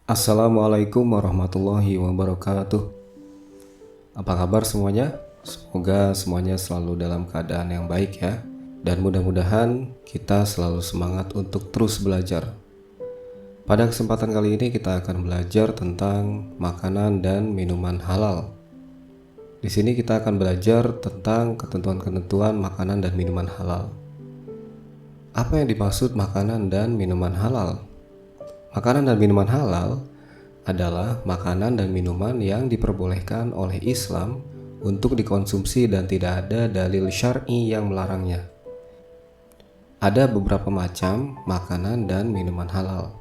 Assalamualaikum warahmatullahi wabarakatuh. Apa kabar semuanya? Semoga semuanya selalu dalam keadaan yang baik ya. Dan mudah-mudahan kita selalu semangat untuk terus belajar. Pada kesempatan kali ini kita akan belajar tentang makanan dan minuman halal. Di sini kita akan belajar tentang ketentuan-ketentuan makanan dan minuman halal. Apa yang dimaksud makanan dan minuman halal? Makanan dan minuman halal adalah makanan dan minuman yang diperbolehkan oleh Islam untuk dikonsumsi dan tidak ada dalil syar'i yang melarangnya. Ada beberapa macam makanan dan minuman halal.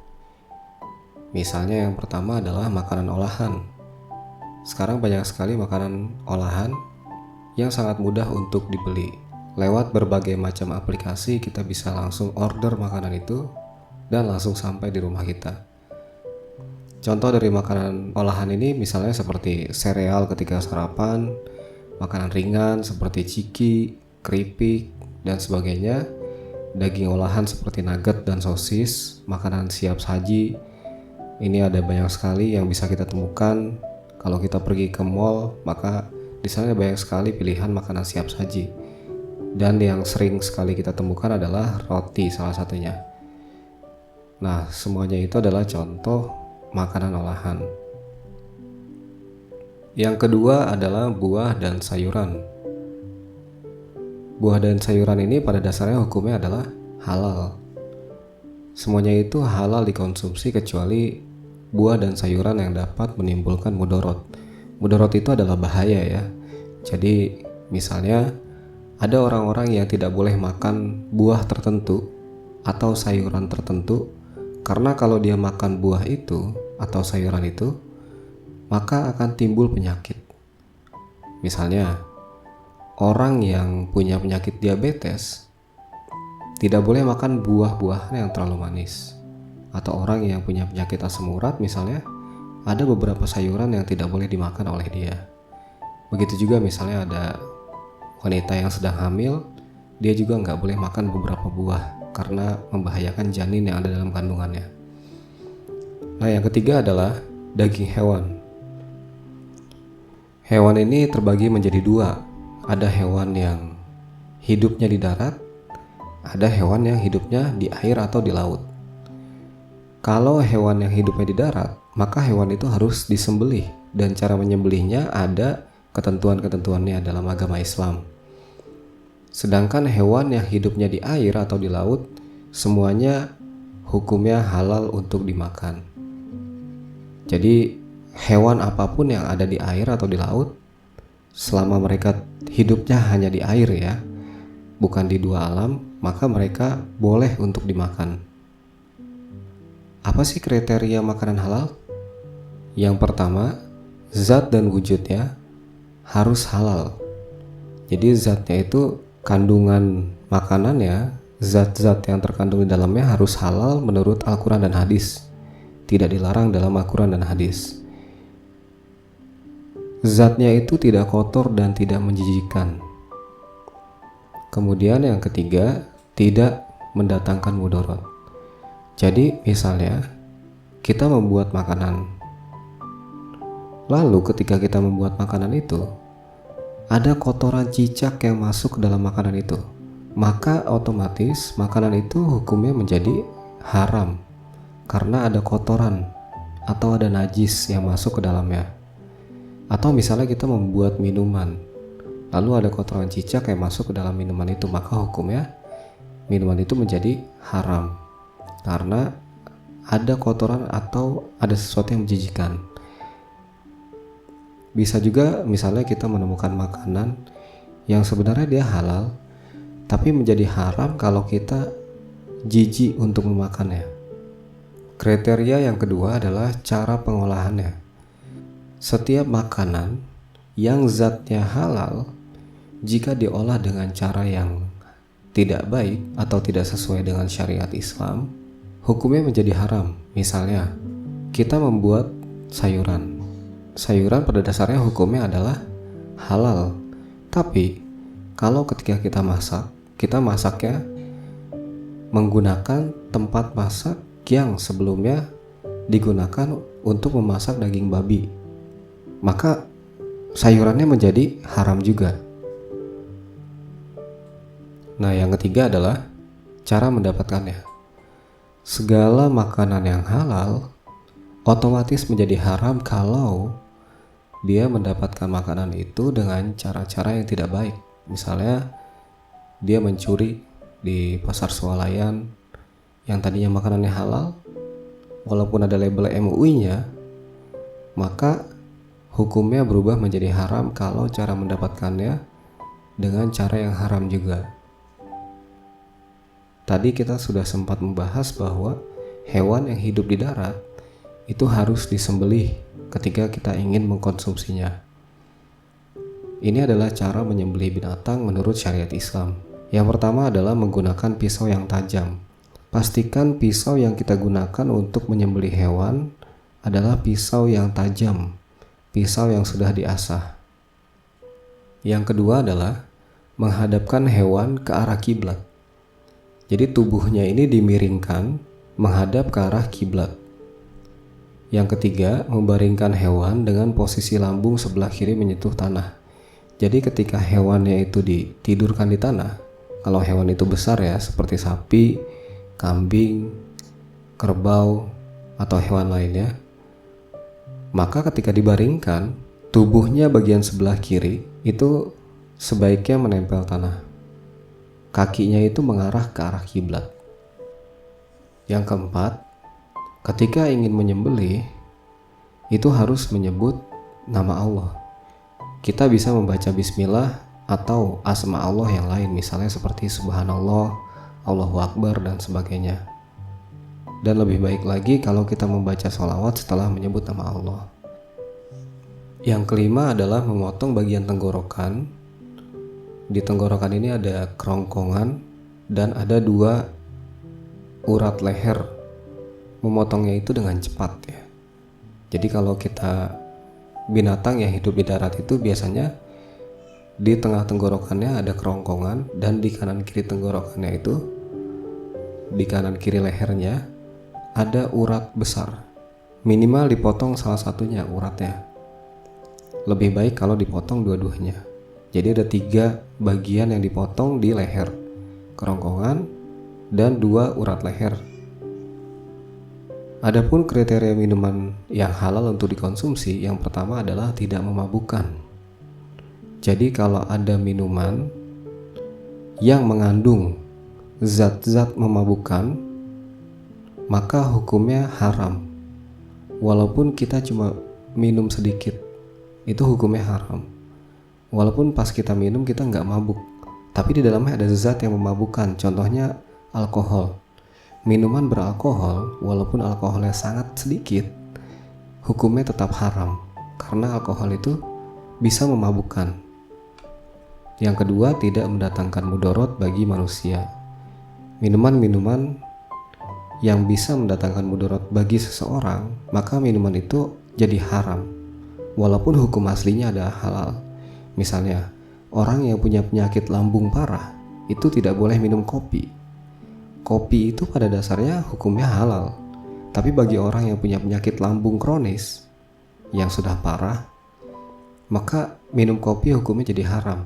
Misalnya yang pertama adalah makanan olahan. Sekarang banyak sekali makanan olahan yang sangat mudah untuk dibeli. Lewat berbagai macam aplikasi kita bisa langsung order makanan itu dan langsung sampai di rumah kita. Contoh dari makanan olahan ini misalnya seperti sereal ketika sarapan, makanan ringan seperti ciki, keripik, dan sebagainya, daging olahan seperti nugget dan sosis, makanan siap saji. Ini ada banyak sekali yang bisa kita temukan. Kalau kita pergi ke mall, maka di sana banyak sekali pilihan makanan siap saji. Dan yang sering sekali kita temukan adalah roti salah satunya. Nah, semuanya itu adalah contoh makanan olahan. Yang kedua adalah buah dan sayuran. Buah dan sayuran ini pada dasarnya hukumnya adalah halal. Semuanya itu halal dikonsumsi kecuali buah dan sayuran yang dapat menimbulkan mudorot. Mudorot itu adalah bahaya ya. Jadi misalnya ada orang-orang yang tidak boleh makan buah tertentu atau sayuran tertentu, karena kalau dia makan buah itu atau sayuran itu, maka akan timbul penyakit. Misalnya, orang yang punya penyakit diabetes tidak boleh makan buah-buahan yang terlalu manis. Atau orang yang punya penyakit asam urat misalnya, ada beberapa sayuran yang tidak boleh dimakan oleh dia. Begitu juga misalnya ada wanita yang sedang hamil, dia juga nggak boleh makan beberapa buah karena membahayakan janin yang ada dalam kandungannya. Nah, yang ketiga adalah daging hewan. Hewan ini terbagi menjadi dua. Ada hewan yang hidupnya di darat, ada hewan yang hidupnya di air atau di laut. Kalau hewan yang hidupnya di darat, maka hewan itu harus disembelih, dan cara menyembelihnya ada ketentuan-ketentuannya dalam agama Islam. Sedangkan hewan yang hidupnya di air atau di laut, semuanya hukumnya halal untuk dimakan. Jadi hewan apapun yang ada di air atau di laut, selama mereka hidupnya hanya di air ya, bukan di dua alam, maka mereka boleh untuk dimakan. Apa sih kriteria makanan halal? Yang pertama, zat dan wujudnya harus halal. Jadi zatnya itu, kandungan makanannya, zat-zat yang terkandung di dalamnya harus halal menurut Al-Quran dan hadis. Tidak dilarang dalam Al-Quran dan hadis. Zatnya itu tidak kotor dan tidak menjijikkan. Kemudian yang ketiga, tidak mendatangkan mudorot. Jadi misalnya kita membuat makanan, lalu ketika kita membuat makanan itu ada kotoran cicak yang masuk ke dalam makanan itu, maka otomatis makanan itu hukumnya menjadi haram karena ada kotoran atau ada najis yang masuk ke dalamnya. Atau misalnya kita membuat minuman, lalu ada kotoran cicak yang masuk ke dalam minuman itu, maka hukumnya minuman itu menjadi haram karena ada kotoran atau ada sesuatu yang menjijikkan. Bisa juga misalnya kita menemukan makanan yang sebenarnya dia halal, tapi menjadi haram kalau kita jijik untuk memakannya. Kriteria yang kedua adalah cara pengolahannya. Setiap makanan yang zatnya halal, jika diolah dengan cara yang tidak baik atau tidak sesuai dengan syariat Islam, hukumnya menjadi haram. Misalnya, kita membuat sayuran. Sayuran pada dasarnya hukumnya adalah halal. Tapi kalau ketika kita masaknya menggunakan tempat masak yang sebelumnya digunakan untuk memasak daging babi, maka sayurannya menjadi haram juga. Nah, yang ketiga adalah cara mendapatkannya. Segala makanan yang halal otomatis menjadi haram kalau dia mendapatkan makanan itu dengan cara-cara yang tidak baik. Misalnya dia mencuri di pasar swalayan yang tadinya makanannya halal, walaupun ada label MUI-nya, maka hukumnya berubah menjadi haram kalau cara mendapatkannya dengan cara yang haram juga. Tadi kita sudah sempat membahas bahwa hewan yang hidup di darat itu harus disembelih ketika kita ingin mengkonsumsinya. Ini adalah cara menyembelih binatang menurut syariat Islam. Yang pertama adalah menggunakan pisau yang tajam. Pastikan pisau yang kita gunakan untuk menyembelih hewan adalah pisau yang tajam, pisau yang sudah diasah. Yang kedua adalah menghadapkan hewan ke arah kiblat. Jadi tubuhnya ini dimiringkan menghadap ke arah kiblat. Yang ketiga, membaringkan hewan dengan posisi lambung sebelah kiri menyentuh tanah. Jadi ketika hewannya itu ditidurkan di tanah, kalau hewan itu besar ya, seperti sapi, kambing, kerbau, atau hewan lainnya, maka ketika dibaringkan, tubuhnya bagian sebelah kiri itu sebaiknya menempel tanah. Kakinya itu mengarah ke arah kiblat. Yang keempat, ketika ingin menyembelih, itu harus menyebut nama Allah. Kita bisa membaca bismillah atau asma Allah yang lain, misalnya seperti subhanallah, Allahu Akbar, dan sebagainya. Dan lebih baik lagi kalau kita membaca sholawat setelah menyebut nama Allah. Yang kelima adalah memotong bagian tenggorokan. Di tenggorokan ini ada kerongkongan dan ada 2 urat leher. Memotongnya itu dengan cepat ya. Jadi kalau kita binatang yang hidup di darat itu biasanya di tengah tenggorokannya ada kerongkongan, dan di kanan kiri tenggorokannya itu, di kanan kiri lehernya ada urat besar. Minimal dipotong salah satunya uratnya. Lebih baik kalau dipotong dua-duanya. Jadi ada 3 bagian yang dipotong di leher, kerongkongan dan 2 urat leher. Adapun kriteria minuman yang halal untuk dikonsumsi, yang pertama adalah tidak memabukkan. Jadi kalau ada minuman yang mengandung zat-zat memabukkan, maka hukumnya haram. Walaupun kita cuma minum sedikit, itu hukumnya haram. Walaupun pas kita minum kita nggak mabuk, tapi di dalamnya ada zat yang memabukkan, contohnya alkohol. Minuman beralkohol, walaupun alkoholnya sangat sedikit, hukumnya tetap haram, karena alkohol itu bisa memabukkan. Yang kedua, tidak mendatangkan mudorot bagi manusia. Minuman-minuman yang bisa mendatangkan mudorot bagi seseorang, maka minuman itu jadi haram, walaupun hukum aslinya adalah halal. Misalnya, orang yang punya penyakit lambung parah itu tidak boleh minum kopi. Kopi itu pada dasarnya hukumnya halal. Tapi bagi orang yang punya penyakit lambung kronis yang sudah parah, maka minum kopi hukumnya jadi haram.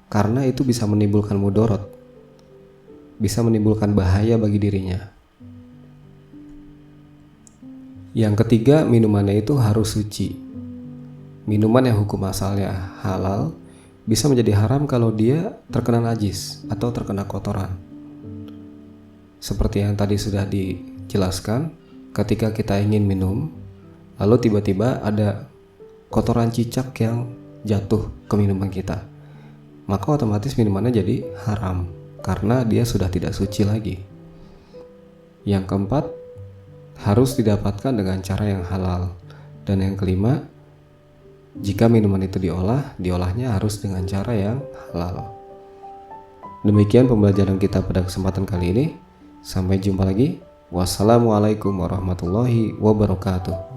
Karena itu bisa menimbulkan mudorot, bisa menimbulkan bahaya bagi dirinya. Yang ketiga, minumannya itu harus suci. Minuman yang hukum asalnya halal bisa menjadi haram kalau dia terkena najis atau terkena kotoran. Seperti yang tadi sudah dijelaskan, ketika kita ingin minum, lalu tiba-tiba ada kotoran cicak yang jatuh ke minuman kita, maka otomatis minumannya jadi haram karena dia sudah tidak suci lagi. Yang keempat, harus didapatkan dengan cara yang halal. Dan yang kelima, jika minuman itu diolahnya harus dengan cara yang halal. Demikian pembelajaran kita pada kesempatan kali ini. Sampai jumpa lagi. Wassalamualaikum warahmatullahi wabarakatuh.